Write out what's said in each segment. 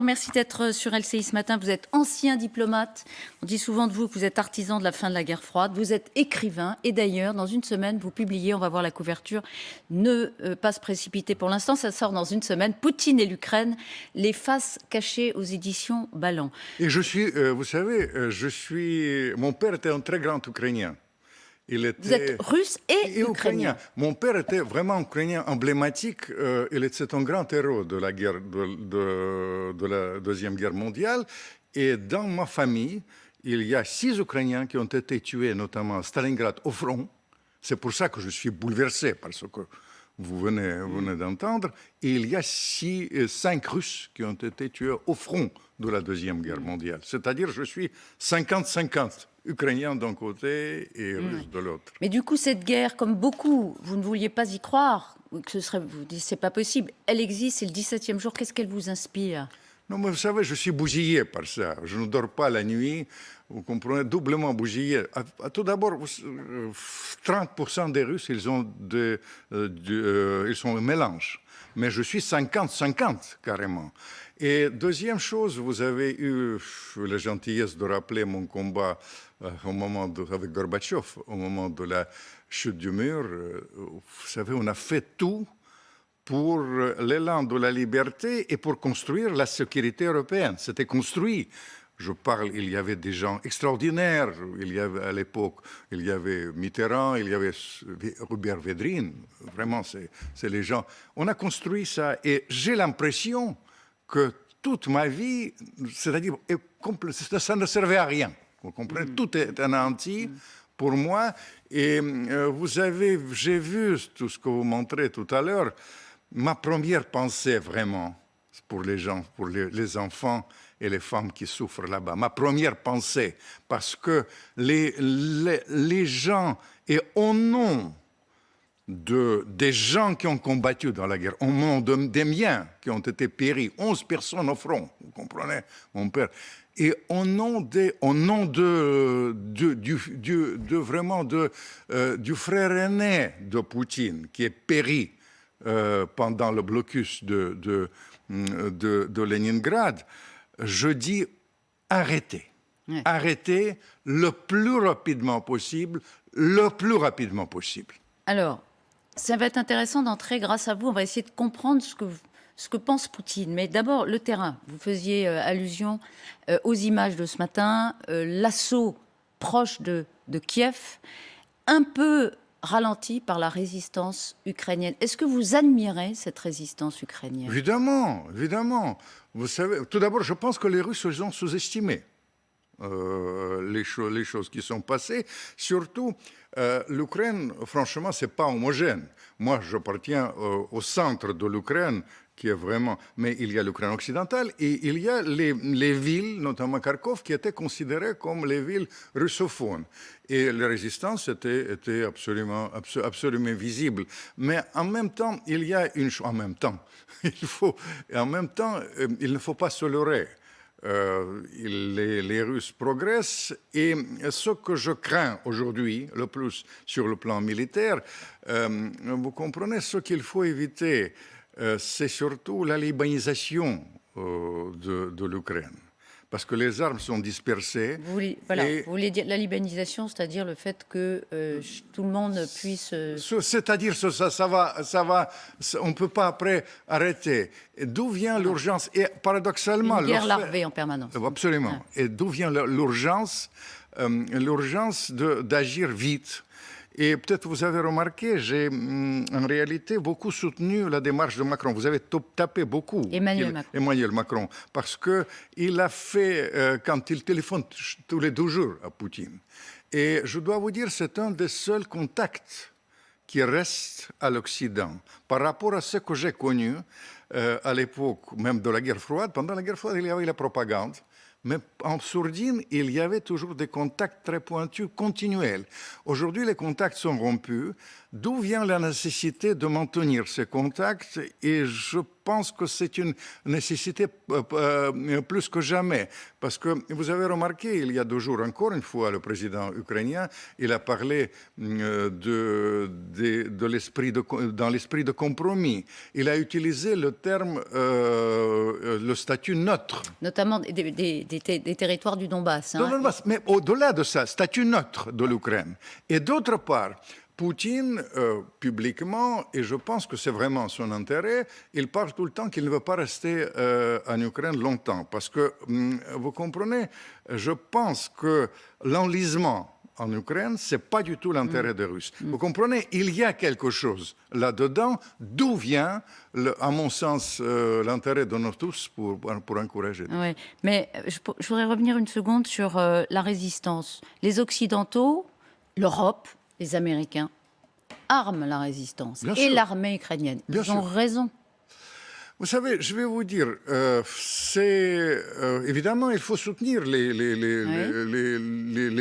Merci d'être sur LCI ce matin. Vous êtes ancien diplomate. On dit souvent de vous que vous êtes artisan de la fin de la guerre froide. Vous êtes écrivain. Et d'ailleurs, dans une semaine, vous publiez, on va voir la couverture, ne pas se précipiter pour l'instant. Ça sort dans une semaine. Poutine et l'Ukraine, les faces cachées aux éditions Ballant. Et je suis, vous savez, mon père était un très grand Ukrainien. Vous êtes russe et ukrainien. Mon père était vraiment ukrainien emblématique. Il était un grand héros de la guerre, de la Deuxième Guerre mondiale. Et dans ma famille, il y a 6 Ukrainiens qui ont été tués, notamment à Stalingrad, au front. C'est pour ça que je suis bouleversé par ce que vous venez d'entendre. Et il y a 5 Russes qui ont été tués au front de la Deuxième Guerre mondiale. C'est-à-dire, je suis 50-50. Ukrainien d'un côté et russe de l'autre. Mais du coup, cette guerre, comme beaucoup, vous ne vouliez pas y croire, que vous dites c'est pas possible, elle existe, c'est le 17e jour, qu'est-ce qu'elle vous inspire? Non, mais vous savez, je suis bousillé par ça. Je ne dors pas la nuit, vous comprenez, doublement bousillé. Tout d'abord, 30% des Russes, ils sont un mélange. Mais je suis 50-50, carrément. Et deuxième chose, vous avez eu la gentillesse de rappeler mon combat avec Gorbatchev, au moment de la chute du mur. Vous savez, on a fait tout pour l'élan de la liberté et pour construire la sécurité européenne. C'était construit. Je parle, il y avait des gens extraordinaires. Il y avait, à l'époque, il y avait Mitterrand, il y avait Robert Védrine. Vraiment, c'est les gens. On a construit ça et j'ai l'impression que toute ma vie, c'est-à-dire, ça ne servait à rien. Vous comprenez? Tout est anéanti pour moi. Et j'ai vu tout ce que vous montrez tout à l'heure. Ma première pensée, vraiment, pour les gens, pour les enfants et les femmes qui souffrent là-bas. Ma première pensée, parce que les gens, et au nom des gens qui ont combattu dans la guerre, au nom des miens qui ont été péris, 11 personnes au front, vous comprenez, mon père, et au nom du frère aîné de Poutine qui est péri pendant le blocus de Leningrad, je dis arrêtez. Oui. Arrêtez le plus rapidement possible, Alors, ça va être intéressant d'entrer, grâce à vous, on va essayer de comprendre ce que pense Poutine. Mais d'abord, le terrain. Vous faisiez allusion aux images de ce matin, l'assaut proche de Kiev, un peu ralenti par la résistance ukrainienne. Est-ce que vous admirez cette résistance ukrainienne? Évidemment, évidemment. Vous savez, tout d'abord, je pense que les Russes ont sous-estimé les choses qui sont passées. Surtout, l'Ukraine, franchement, c'est pas homogène. Moi, j'appartiens au centre de l'Ukraine, qui est vraiment... Mais il y a l'Ukraine occidentale et il y a les villes, notamment Kharkov, qui étaient considérées comme les villes russophones. Et la résistance était absolument visible. Mais en même temps, il y a une chose... En même temps, il ne faut pas se leurrer. Les Russes progressent et ce que je crains aujourd'hui, le plus sur le plan militaire, vous comprenez, ce qu'il faut éviter, c'est surtout la libanisation de l'Ukraine. Parce que les armes sont dispersées. Vous voulez dire la libanisation, c'est-à-dire le fait que tout le monde puisse... C'est-à-dire on ne peut pas après arrêter. D'où vient l'urgence? Et paradoxalement... Une guerre larvée en permanence. Absolument. Et d'où vient l'urgence d'agir vite? Et peut-être vous avez remarqué, j'ai en réalité beaucoup soutenu la démarche de Macron. Vous avez tapé beaucoup Emmanuel Macron, parce qu'il a fait, quand il téléphone tous les 2 jours à Poutine. Et je dois vous dire, c'est un des seuls contacts qui reste à l'Occident. Par rapport à ce que j'ai connu à l'époque même de la guerre froide, pendant la guerre froide, il y avait la propagande. Mais en sourdine, il y avait toujours des contacts très pointus, continuels. Aujourd'hui, les contacts sont rompus. d'où vient la nécessité de maintenir ces contacts, et je pense que c'est une nécessité plus que jamais. Parce que vous avez remarqué, il y a 2 jours encore une fois, le président ukrainien, il a parlé dans l'esprit de compromis. Il a utilisé le terme, le statut neutre. Notamment des territoires du Donbass. Hein. Donbass, mais au-delà de ça, statut neutre de l'Ukraine. Et d'autre part, Poutine, publiquement, et je pense que c'est vraiment son intérêt, il parle tout le temps qu'il ne veut pas rester en Ukraine longtemps. Parce que, vous comprenez, je pense que l'enlisement en Ukraine, ce n'est pas du tout l'intérêt des Russes. Vous comprenez, il y a quelque chose là-dedans, d'où vient, à mon sens, l'intérêt de nous tous pour encourager. Oui, mais je voudrais revenir une seconde sur la résistance. Les Occidentaux, l'Europe, les Américains arment la résistance et l'armée ukrainienne. Ils ont raison. Vous savez, je vais vous dire, évidemment, il faut soutenir les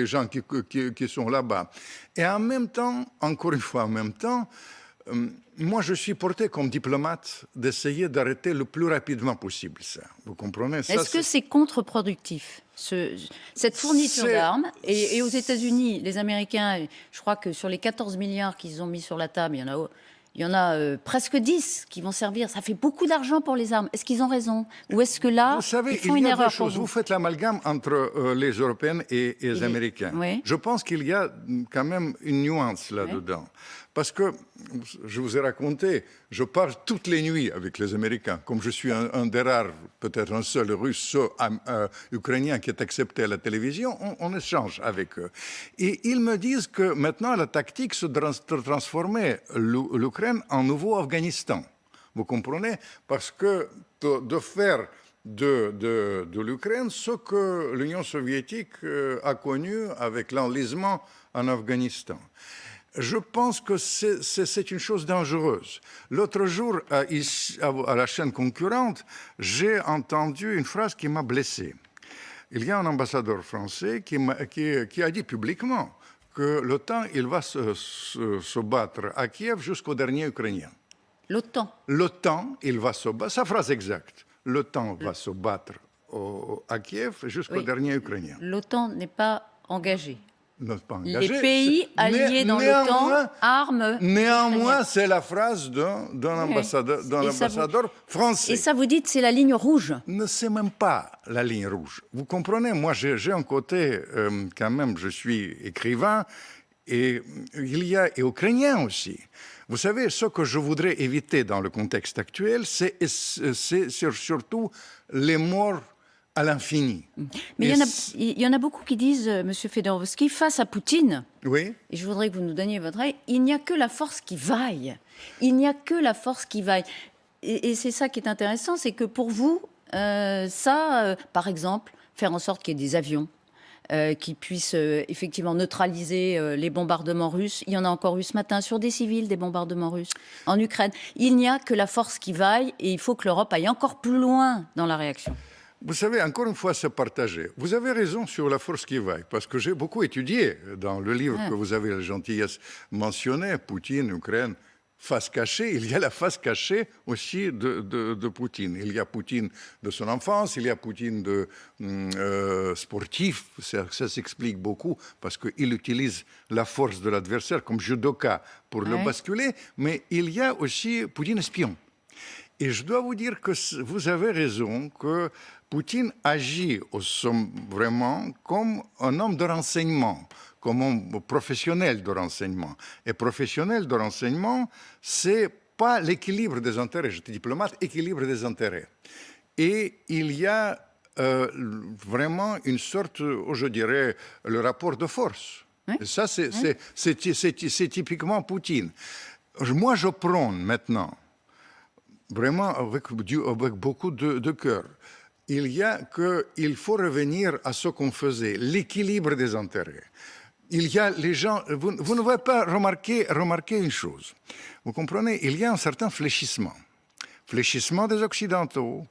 gens qui sont là-bas. Et en même temps, encore une fois, en même temps, moi, je suis porté comme diplomate d'essayer d'arrêter le plus rapidement possible ça. Vous comprenez? Est-ce que c'est contre-productif, cette fourniture d'armes? Et aux États-Unis, les Américains, je crois que sur les 14 milliards qu'ils ont mis sur la table, il y en a presque 10 qui vont servir. Ça fait beaucoup d'argent pour les armes. Est-ce qu'ils ont raison? Ou est-ce que là, vous savez, ils font une erreur pour vous faites l'amalgame entre les Européens et les Américains. Oui. Je pense qu'il y a quand même une nuance là-dedans. Oui. Parce que, je vous ai raconté, je parle toutes les nuits avec les Américains. Comme je suis un des rares, peut-être un seul russe ukrainien qui est accepté à la télévision, on échange avec eux. Et ils me disent que maintenant, la tactique, c'est de transformer l'Ukraine en nouveau Afghanistan. Vous comprenez? Parce que de faire de l'Ukraine ce que l'Union soviétique a connu avec l'enlisement en Afghanistan. Je pense que c'est une chose dangereuse. L'autre jour, à la chaîne concurrente, j'ai entendu une phrase qui m'a blessé. Il y a un ambassadeur français qui a dit publiquement que l'OTAN, il va se battre à Kiev jusqu'au dernier Ukrainien. L'OTAN? L'OTAN, il va se battre, sa phrase exacte, l'OTAN va se battre à Kiev jusqu'au dernier Ukrainien. L'OTAN n'est pas engagée. Les pays alliés dans l'OTAN arment. Néanmoins, c'est la phrase d'un ambassadeur français. Et ça, vous dites, c'est la ligne rouge? Ne, c'est même pas la ligne rouge. Vous comprenez, moi, j'ai un côté, quand même, je suis écrivain, et il y a, et ukrainien aussi. Vous savez, ce que je voudrais éviter dans le contexte actuel, c'est surtout les morts à l'infini. Mais il y en a beaucoup qui disent, M. Fedorovski, face à Poutine, oui. Et je voudrais que vous nous donniez votre avis, il n'y a que la force qui vaille. Il n'y a que la force qui vaille. Et c'est ça qui est intéressant, c'est que pour vous, par exemple, faire en sorte qu'il y ait des avions qui puissent effectivement neutraliser les bombardements russes. Il y en a encore eu ce matin sur des civils, des bombardements russes en Ukraine. Il n'y a que la force qui vaille et il faut que l'Europe aille encore plus loin dans la réaction. Vous savez, encore une fois, c'est partagé. Vous avez raison sur la force qui vaille, parce que j'ai beaucoup étudié dans le livre que vous avez la gentillesse mentionné, Poutine, Ukraine, face cachée. Il y a la face cachée aussi de Poutine. Il y a Poutine de son enfance, il y a Poutine sportif. Ça s'explique beaucoup, parce qu'il utilise la force de l'adversaire comme judoka pour le basculer, mais il y a aussi Poutine espion. Et je dois vous dire que vous avez raison, que Poutine agit vraiment comme un homme de renseignement, comme un professionnel de renseignement. Et professionnel de renseignement, c'est pas l'équilibre des intérêts. J'étais diplomate, équilibre des intérêts. Et il y a vraiment une sorte, je dirais, le rapport de force. Oui. Et ça, c'est typiquement Poutine. Moi, je prône maintenant, vraiment avec beaucoup de cœur, il faut revenir à ce qu'on faisait, l'équilibre des intérêts. Il y a les gens, vous ne pouvez pas remarquer une chose. Vous comprenez, il y a un certain fléchissement. Fléchissement des Occidentaux,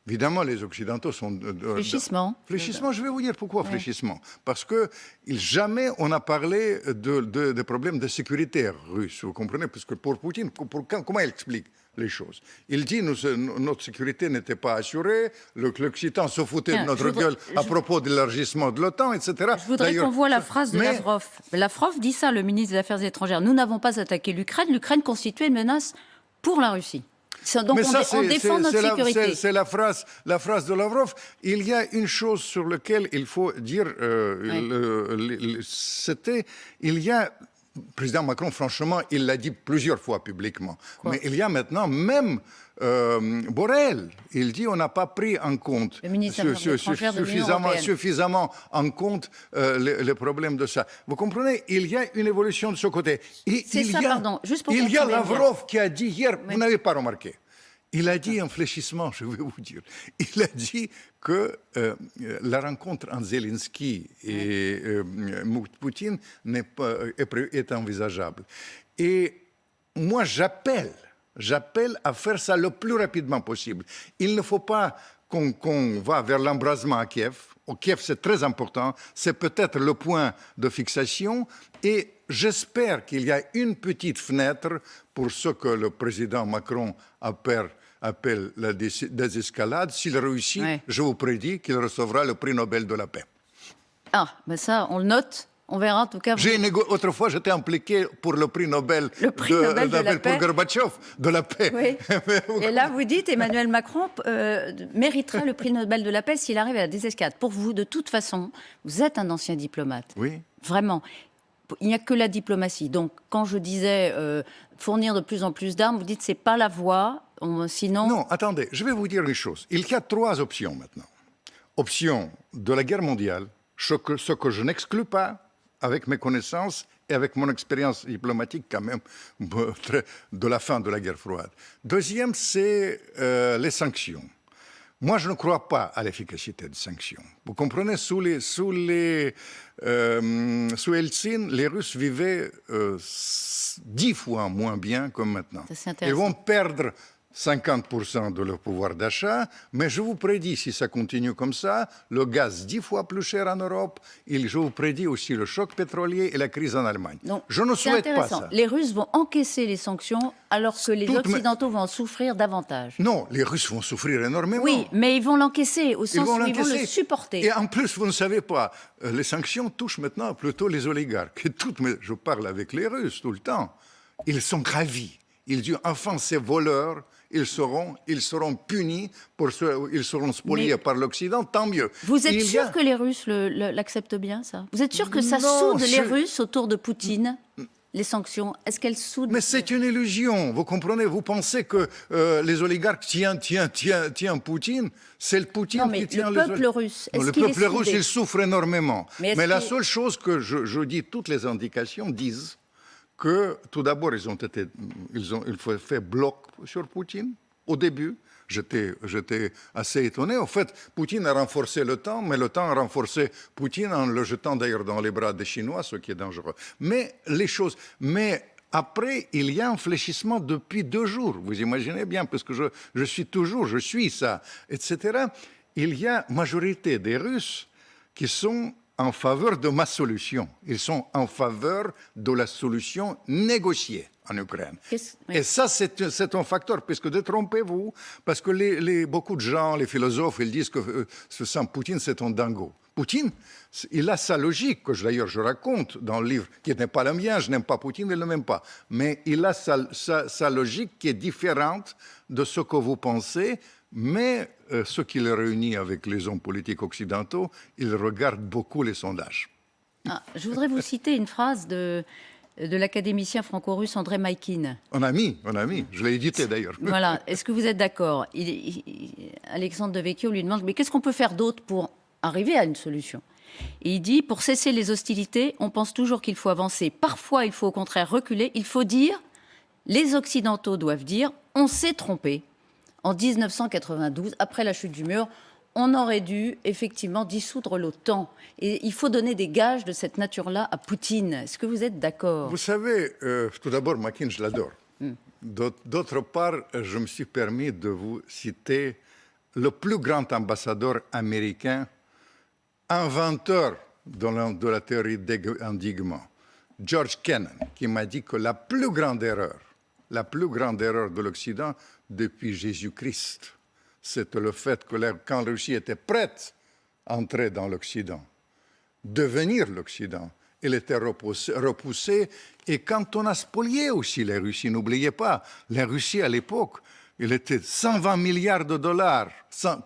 Évidemment, les Occidentaux sont... Fléchissement. Fléchissement, je vais vous dire pourquoi fléchissement. Parce que jamais on a parlé des problèmes de sécurité russes, vous comprenez? Parce que pour Poutine, comment il explique les choses? Il dit notre sécurité n'était pas assurée, l'Occident se foutait de notre gueule à propos de l'élargissement de l'OTAN, etc. Je voudrais qu'on voit la phrase de Lavrov. Lavrov dit ça, le ministre des Affaires étrangères. Nous n'avons pas attaqué l'Ukraine. L'Ukraine constituait une menace pour la Russie. Donc on défend notre sécurité. C'est la phrase de Lavrov. Il y a une chose sur laquelle il faut dire, le président Macron, franchement, il l'a dit plusieurs fois publiquement. Mais il y a maintenant même Borrell. Il dit on n'a pas pris en compte suffisamment en compte les problèmes de ça. Vous comprenez? Il y a une évolution de ce côté. Et il y a Lavrov qui a dit hier, vous n'avez pas remarqué, il a dit un fléchissement, je vais vous dire. Il a dit que la rencontre entre Zelensky et Poutine est envisageable. Et moi, j'appelle à faire ça le plus rapidement possible. Il ne faut pas qu'on va vers l'embrasement à Kiev. Au Kiev, c'est très important. C'est peut-être le point de fixation. Et j'espère qu'il y a une petite fenêtre pour ce que le président Macron appelle la désescalade. S'il réussit, je vous prédis qu'il recevra le prix Nobel de la paix. Ah, ben ça, on le note. On verra en tout cas. Autrefois, j'étais impliqué pour le prix Nobel, de la paix. Pour Gorbatchev, de la paix. Oui. Et là, vous dites Emmanuel Macron mériterait le prix Nobel de la paix s'il arrive à la désescalade. Pour vous, de toute façon, vous êtes un ancien diplomate. Oui. Vraiment. Il n'y a que la diplomatie. Donc, quand je disais fournir de plus en plus d'armes, vous dites c'est pas la voie. Sinon. Non, attendez, je vais vous dire une chose. Il y a 3 options maintenant. Option de la guerre mondiale, ce que je n'exclus pas avec mes connaissances et avec mon expérience diplomatique quand même de la fin de la guerre froide. Deuxième, c'est les sanctions. Moi, je ne crois pas à l'efficacité des sanctions. Vous comprenez, sous Eltsine, les Russes vivaient 10 fois moins bien que maintenant. Ils vont perdre 50% de leur pouvoir d'achat, mais je vous prédis, si ça continue comme ça, le gaz 10 fois plus cher en Europe, et je vous prédis aussi le choc pétrolier et la crise en Allemagne. Donc, je ne souhaite pas ça. Les Russes vont encaisser les sanctions alors que les Occidentaux vont en souffrir davantage. Non, les Russes vont souffrir énormément. Oui, mais ils vont l'encaisser au sens où ils vont le supporter. Et en plus, vous ne savez pas, les sanctions touchent maintenant plutôt les oligarques. Je parle avec les Russes tout le temps. Ils sont ravis. Ils disent, enfin, ces voleurs, ils seront punis, ils seront spoliés par l'Occident, tant mieux. Vous êtes sûr que les Russes l'acceptent bien, ça? Vous êtes sûr que ça soude les Russes autour de Poutine, les sanctions? Est-ce qu'elles soudent? Mais c'est une illusion, vous comprenez? Vous pensez que les oligarques tiennent Poutine? C'est le Poutine qui tient les oligarques. Le peuple russe, le peuple russe, il souffre énormément. Mais la seule chose que je dis, toutes les indications disent que tout d'abord, ils ont fait bloc sur Poutine au début. J'étais assez étonné. En fait, Poutine a renforcé l'OTAN, mais l'OTAN a renforcé Poutine en le jetant d'ailleurs dans les bras des Chinois, ce qui est dangereux. Mais après, il y a un fléchissement depuis 2 jours. Vous imaginez bien, parce que je suis ça, etc. Il y a majorité des Russes qui sont en faveur de ma solution. Ils sont en faveur de la solution négociée en Ukraine. Et ça, c'est un facteur, puisque détrompez-vous, parce que beaucoup de gens, les philosophes, ils disent que Poutine, c'est un dingo. Poutine, il a sa logique, que d'ailleurs je raconte dans le livre, qui n'est pas la mienne, je n'aime pas Poutine, il ne m'aime pas. Mais il a sa logique qui est différente de ce que vous pensez. Mais ce qui le réunit avec les hommes politiques occidentaux, ils regardent beaucoup les sondages. Je voudrais vous citer une phrase de l'académicien franco-russe André Maïkine. Un ami, je l'ai édité d'ailleurs. Voilà, est-ce que vous êtes d'accord? Alexandre Devecchio lui demande, mais qu'est-ce qu'on peut faire d'autre pour arriver à une solution? Et il dit, pour cesser les hostilités, on pense toujours qu'il faut avancer. Parfois, il faut au contraire reculer. Il faut dire, les Occidentaux doivent dire, on s'est trompé. En 1992, après la chute du mur, on aurait dû effectivement dissoudre l'OTAN. Et il faut donner des gages de cette nature-là à Poutine. Est-ce que vous êtes d'accord? Vous savez, tout d'abord, Makin, je l'adore. D'autre part, je me suis permis de vous citer le plus grand ambassadeur américain, inventeur de la théorie d'endiguement, George Kennan, qui m'a dit que la plus grande erreur de l'Occident depuis Jésus-Christ, c'était le fait que quand la Russie était prête à entrer dans l'Occident, devenir l'Occident, elle était repoussée. Et quand on a spolié aussi la Russie, n'oubliez pas, la Russie à l'époque, il était 120 milliards de dollars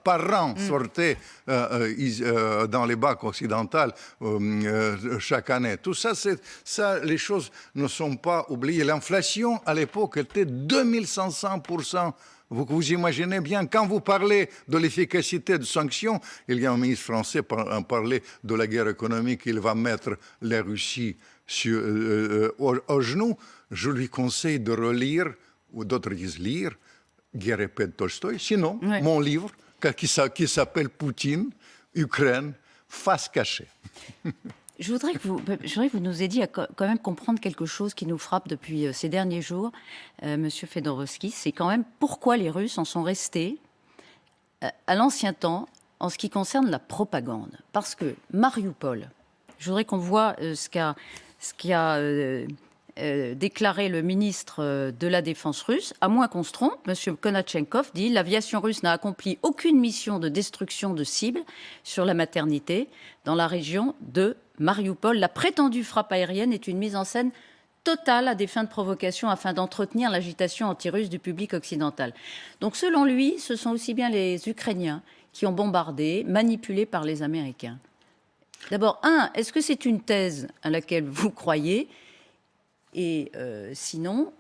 par an sortaient dans les banques occidentales chaque année. Tout ça, les choses ne sont pas oubliées. L'inflation à l'époque était 2500%. Vous imaginez bien, quand vous parlez de l'efficacité de sanctions, il y a un ministre français qui parlait de la guerre économique, il va mettre la Russie au genou. Je lui conseille de relire, ou d'autres disent lire, Guerre et paix de Tolstoï, sinon mon livre qui s'appelle Poutine, Ukraine, face cachée. Je voudrais que vous nous aidiez à quand même comprendre quelque chose qui nous frappe depuis ces derniers jours, Monsieur Fedorovski. C'est quand même pourquoi les Russes en sont restés à l'ancien temps en ce qui concerne la propagande. Parce que Mariupol, je voudrais qu'on voit ce qu'a déclaré le ministre de la Défense russe. À moins qu'on se trompe, M. Konatchenkov dit « L'aviation russe n'a accompli aucune mission de destruction de cibles sur la maternité dans la région de Mariupol. La prétendue frappe aérienne est une mise en scène totale à des fins de provocation afin d'entretenir l'agitation anti-russe du public occidental. » Donc selon lui, ce sont aussi bien les Ukrainiens qui ont bombardé, manipulés par les Américains. D'abord, est-ce que c'est une thèse à laquelle vous croyez ? Et sinon...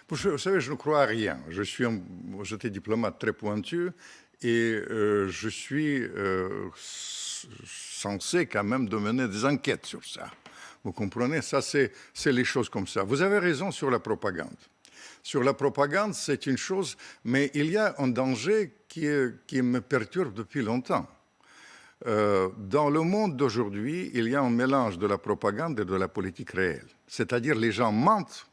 Vous savez, je ne crois à rien. J'étais diplomate très pointu et je suis censé quand même de mener des enquêtes sur ça. Vous comprenez? Ça, c'est les choses comme ça. Vous avez raison sur la propagande. Sur la propagande, c'est une chose, mais il y a un danger qui me perturbe depuis longtemps. Dans le monde d'aujourd'hui, il y a un mélange de la propagande et de la politique réelle. C'est-à-dire les gens mentent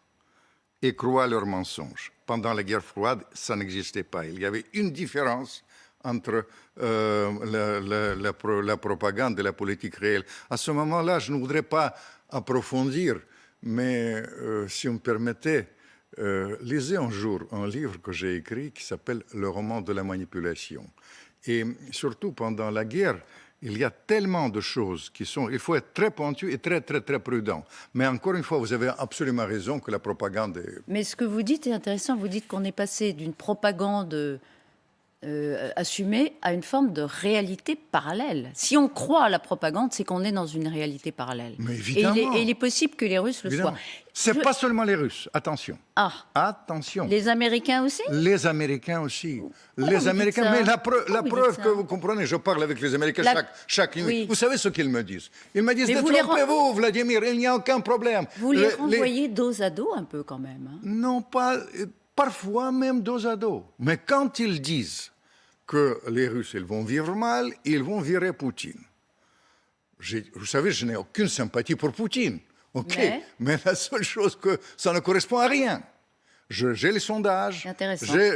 et croient leurs mensonges. Pendant la guerre froide, ça n'existait pas. Il y avait une différence entre la propagande et la politique réelle. À ce moment-là, je ne voudrais pas approfondir, mais si vous me permettez, lisez un jour un livre que j'ai écrit qui s'appelle « Le roman de la manipulation ». Et surtout pendant la guerre, il y a tellement de choses qui sont... Il faut être très pointu et très, très, très prudent. Mais encore une fois, vous avez absolument raison que la propagande est... Mais ce que vous dites est intéressant. Vous dites qu'on est passé d'une propagande assumée à une forme de réalité parallèle. Si on croit à la propagande, c'est qu'on est dans une réalité parallèle. Mais évidemment. Et il est possible que les Russes le soient. C'est pas seulement les Russes, attention. Ah. Attention. Les Américains aussi? Les Américains aussi. Pourquoi les Américains, mais la preuve que vous comprenez, je parle avec les Américains chaque nuit. Oui. Vous savez ce qu'ils me disent? Ils me disent, détrompez-vous, Vladimir, il n'y a aucun problème. Vous les renvoyez dos à dos un peu quand même. Hein? Non, pas... Parfois même dos à dos. Mais quand ils disent que les Russes, ils vont vivre mal, ils vont virer Poutine. Vous savez, je n'ai aucune sympathie pour Poutine. OK, mais la seule chose que ça ne correspond à rien. J'ai les sondages,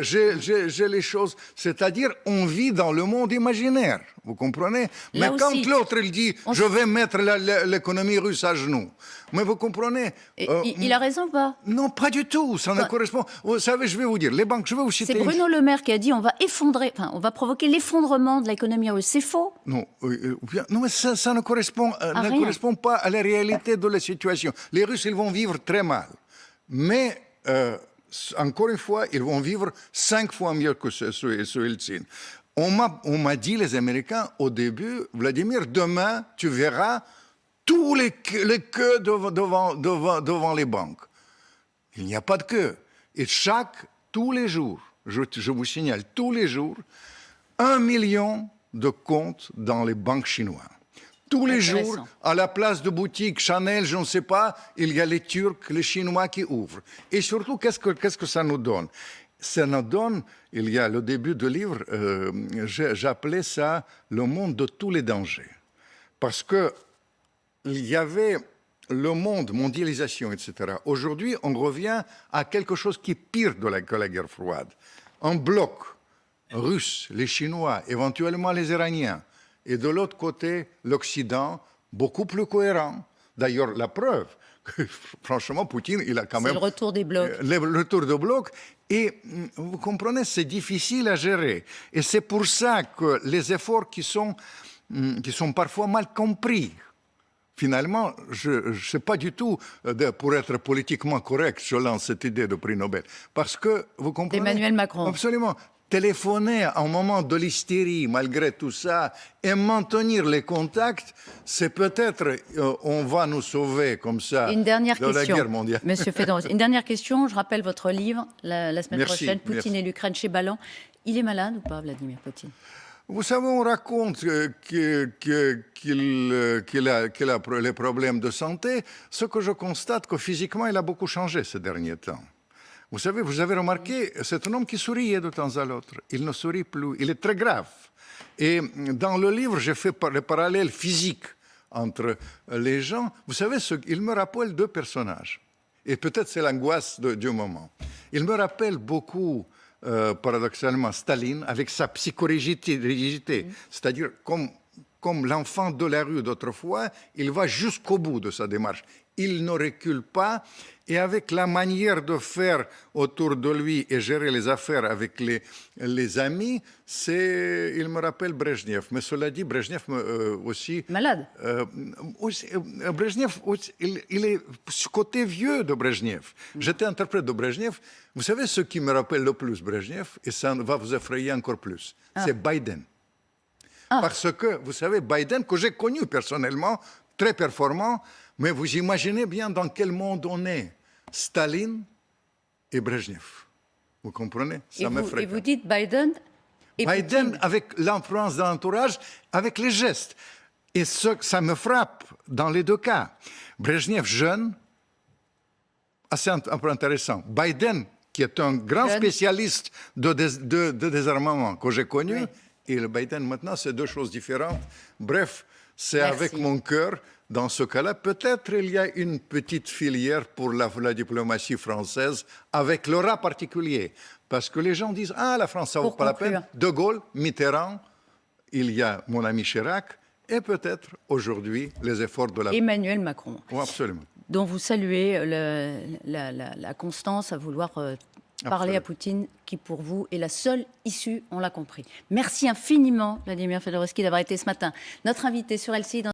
j'ai les choses. C'est-à-dire, on vit dans le monde imaginaire, vous comprenez? Mais quand l'autre, il dit, je vais mettre l'économie russe à genoux. Mais vous comprenez? Il a raison ou pas? Non, pas du tout, ça ne correspond... Vous savez, je vais vous dire, les banques, je vais vous citer... C'est Bruno Le Maire qui a dit, on va provoquer l'effondrement de l'économie russe. C'est faux? Non, non mais ça ne correspond pas à la réalité de la situation. Les Russes, ils vont vivre très mal. Mais... encore une fois, ils vont vivre 5 fois mieux que sous Eltsine. On m'a dit, les Américains, au début, Vladimir, demain, tu verras tous les queues devant les banques. Il n'y a pas de queue. Et tous les jours, je vous signale, tous les jours, 1 million de comptes dans les banques chinoises. Tous les jours, à la place de boutique Chanel, je ne sais pas, il y a les Turcs, les Chinois qui ouvrent. Et surtout, qu'est-ce que ça nous donne? Ça nous donne, il y a le début du livre, j'appelais ça le monde de tous les dangers. Parce que il y avait le monde, mondialisation, etc. Aujourd'hui, on revient à quelque chose qui est pire que la guerre froide. Un bloc Russes, les Chinois, éventuellement les Iraniens, et de l'autre côté, l'Occident, beaucoup plus cohérent. D'ailleurs, la preuve, que, franchement, Poutine, il a quand même... C'est le retour des blocs. Le retour de blocs. Et vous comprenez, c'est difficile à gérer. Et c'est pour ça que les efforts qui sont parfois mal compris, finalement, je ne sais pas du tout, pour être politiquement correct, je lance cette idée de prix Nobel. Parce que, vous comprenez... D'Emmanuel Macron. Absolument. Téléphoner à un moment de l'hystérie, malgré tout ça, et maintenir les contacts, c'est peut-être, on va nous sauver comme ça Une dernière de la question, guerre mondiale. Monsieur Fedoros. Une dernière question. Je rappelle votre livre, la semaine Merci, prochaine, Poutine merci. et l'Ukraine chez Ballant. Il est malade ou pas, Vladimir Poutine? Vous savez, on raconte qu'il a les problèmes de santé. Ce que je constate, que physiquement, il a beaucoup changé ces derniers temps. Vous savez, vous avez remarqué, c'est un homme qui souriait de temps à l'autre. Il ne sourit plus. Il est très grave. Et dans le livre, j'ai fait le parallèle physique entre les gens. Vous savez, il me rappelle deux personnages. Et peut-être c'est l'angoisse du moment. Il me rappelle beaucoup, paradoxalement, Staline, avec sa psychorigidité. C'est-à-dire, comme l'enfant de la rue d'autrefois, il va jusqu'au bout de sa démarche. Il ne recule pas, et avec la manière de faire autour de lui et gérer les affaires avec les amis, il me rappelle Brejnev. Mais cela dit, Brejnev aussi... Malade. Brejnev, il est ce côté vieux de Brejnev. J'étais interprète de Brejnev. Vous savez ce qui me rappelle le plus Brejnev, et ça va vous effrayer encore plus, c'est Biden. Parce que, vous savez, Biden, que j'ai connu personnellement, très performant, mais vous imaginez bien dans quel monde on est. Staline et Brejnev. Vous comprenez? Ça m'effraie. Et vous dites Biden et Biden, Poutine. avec l'influence de l'entourage, avec les gestes. Et ça me frappe dans les deux cas. Brejnev jeune, assez un peu intéressant. Biden, qui est un grand spécialiste de désarmement que j'ai connu, et le Biden maintenant, c'est deux choses différentes. Bref, c'est avec mon cœur. Dans ce cas-là, peut-être il y a une petite filière pour la diplomatie française avec le rat particulier. Parce que les gens disent « Ah, la France, ça ne vaut pas la peine ». De Gaulle, Mitterrand, il y a mon ami Chirac, et peut-être aujourd'hui les efforts de la... Emmanuel Macron. Oh, absolument. Dont vous saluez la constance à vouloir parler à Poutine, qui pour vous est la seule issue, on l'a compris. Merci infiniment, Vladimir Fedorovski, d'avoir été ce matin notre invité sur LCI.